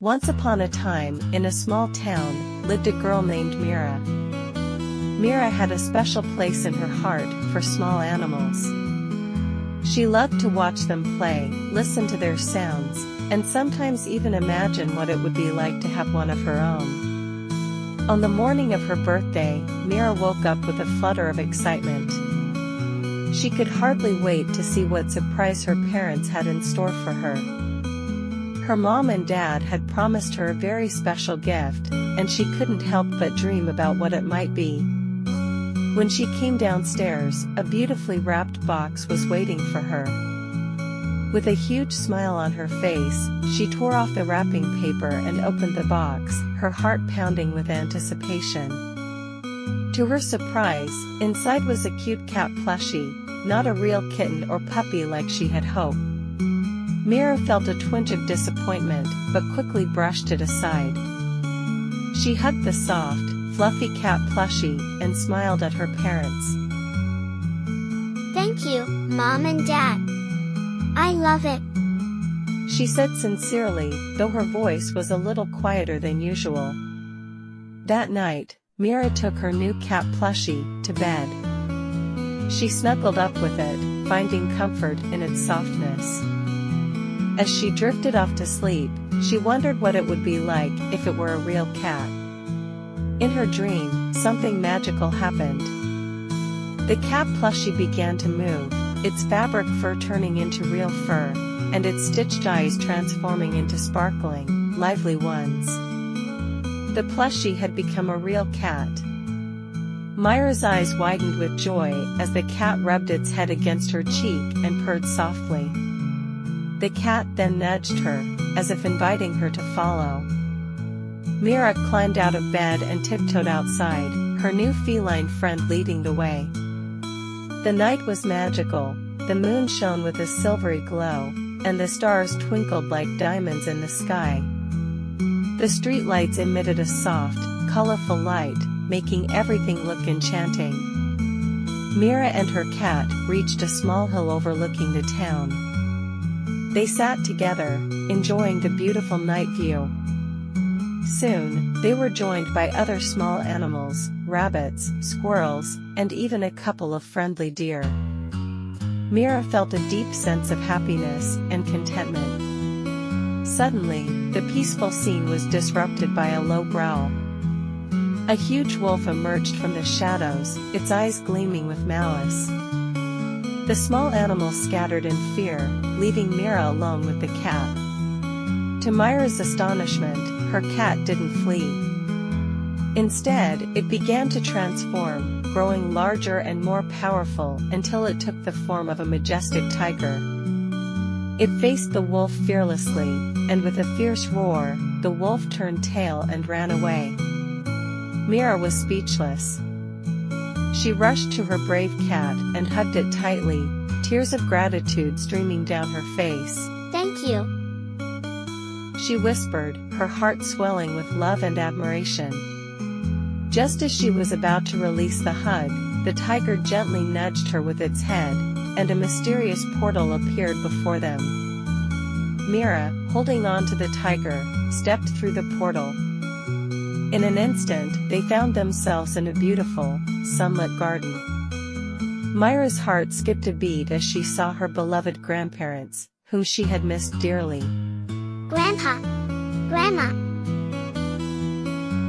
Once upon a time, in a small town, lived a girl named Mira. Mira had a special place in her heart for small animals. She loved to watch them play, listen to their sounds, and sometimes even imagine what it would be like to have one of her own. On the morning of her birthday, Mira woke up with a flutter of excitement. She could hardly wait to see what surprise her parents had in store for her. Her mom and dad had promised her a very special gift, and she couldn't help but dream about what it might be. When she came downstairs, a beautifully wrapped box was waiting for her. With a huge smile on her face, she tore off the wrapping paper and opened the box, her heart pounding with anticipation. To her surprise, inside was a cute cat plushie, not a real kitten or puppy like she had hoped. Mira felt a twinge of disappointment, but quickly brushed it aside. She hugged the soft, fluffy cat plushie, and smiled at her parents. "Thank you, Mom and Dad. I love it," she said sincerely, though her voice was a little quieter than usual. That night, Mira took her new cat plushie to bed. She snuggled up with it, finding comfort in its softness. As she drifted off to sleep, she wondered what it would be like if it were a real cat. In her dream, something magical happened. The cat plushie began to move, its fabric fur turning into real fur, and its stitched eyes transforming into sparkling, lively ones. The plushie had become a real cat. Mira's eyes widened with joy as the cat rubbed its head against her cheek and purred softly. The cat then nudged her, as if inviting her to follow. Mira climbed out of bed and tiptoed outside, her new feline friend leading the way. The night was magical, the moon shone with a silvery glow, and the stars twinkled like diamonds in the sky. The streetlights emitted a soft, colorful light, making everything look enchanting. Mira and her cat reached a small hill overlooking the town. They sat together, enjoying the beautiful night view. Soon, they were joined by other small animals, rabbits, squirrels, and even a couple of friendly deer. Mira felt a deep sense of happiness and contentment. Suddenly, the peaceful scene was disrupted by a low growl. A huge wolf emerged from the shadows, its eyes gleaming with malice. The small animal scattered in fear, leaving Mira alone with the cat. To Mira's astonishment, her cat didn't flee. Instead, it began to transform, growing larger and more powerful until it took the form of a majestic tiger. It faced the wolf fearlessly, and with a fierce roar, the wolf turned tail and ran away. Mira was speechless. She rushed to her brave cat and hugged it tightly, tears of gratitude streaming down her face. "Thank you," she whispered, her heart swelling with love and admiration. Just as she was about to release the hug, the tiger gently nudged her with its head, and a mysterious portal appeared before them. Mira, holding on to the tiger, stepped through the portal. In an instant, they found themselves in a beautiful, sunlit garden. Mira's heart skipped a beat as she saw her beloved grandparents, whom she had missed dearly. "Grandpa! Grandma!"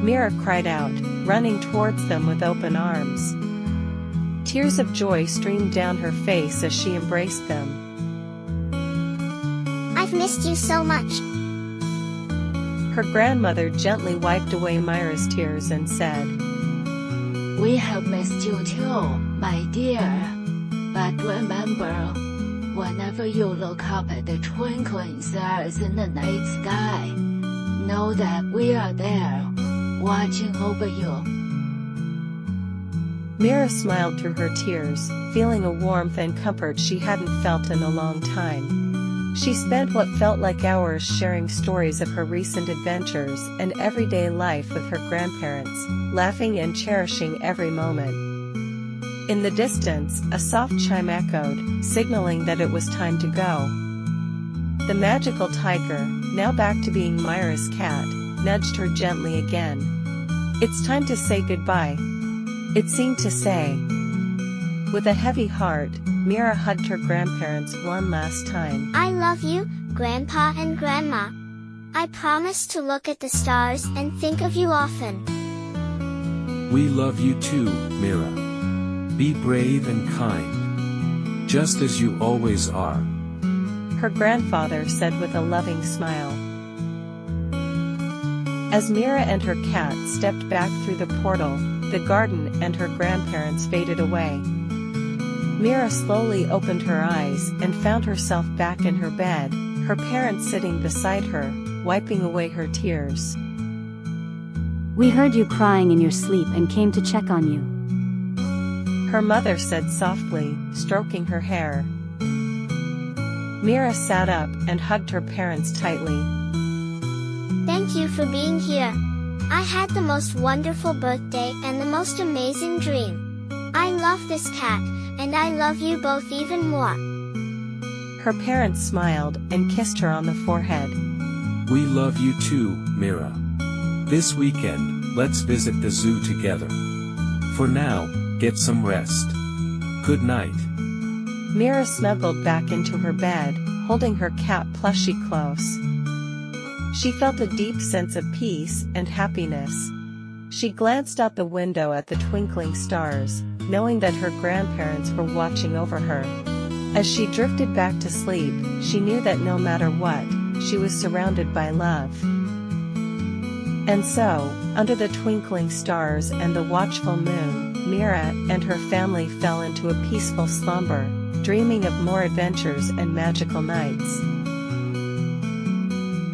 Mira cried out, running towards them with open arms. Tears of joy streamed down her face as she embraced them. "I've missed you so much." Her grandmother gently wiped away Mira's tears and said, "We have missed you too, my dear. But remember, whenever you look up at the twinkling stars in the night sky, know that we are there, watching over you." Mira smiled through her tears, feeling a warmth and comfort she hadn't felt in a long time. She spent what felt like hours sharing stories of her recent adventures and everyday life with her grandparents, laughing and cherishing every moment. In the distance, a soft chime echoed, signaling that it was time to go. The magical tiger, now back to being Mira's cat, nudged her gently again. "It's time to say goodbye," it seemed to say. With a heavy heart, Mira hugged her grandparents one last time. I love you, Grandpa and Grandma. I promise to look at the stars and think of you often. We love you too, Mira. Be brave and kind. Just as you always are. Her grandfather said with a loving smile. As Mira and her cat stepped back through the portal, the garden and her grandparents faded away. Mira slowly opened her eyes and found herself back in her bed, her parents sitting beside her, wiping away her tears. We heard you crying in your sleep and came to check on you. Her mother said softly, stroking her hair. Mira sat up and hugged her parents tightly. Thank you for being here. I had the most wonderful birthday and the most amazing dream. I love this cat, and I love you both even more. Her parents smiled and kissed her on the forehead. We love you too, Mira. This weekend, let's visit the zoo together. For now, get some rest. Good night. Mira snuggled back into her bed, holding her cat plushie close. She felt a deep sense of peace and happiness. She glanced out the window at the twinkling stars, knowing that her grandparents were watching over her. As she drifted back to sleep, she knew that no matter what, she was surrounded by love. And so, under the twinkling stars and the watchful moon, Mira and her family fell into a peaceful slumber, dreaming of more adventures and magical nights.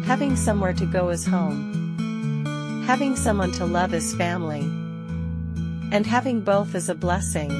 Having somewhere to go is home. Having someone to love is family. And having both is a blessing.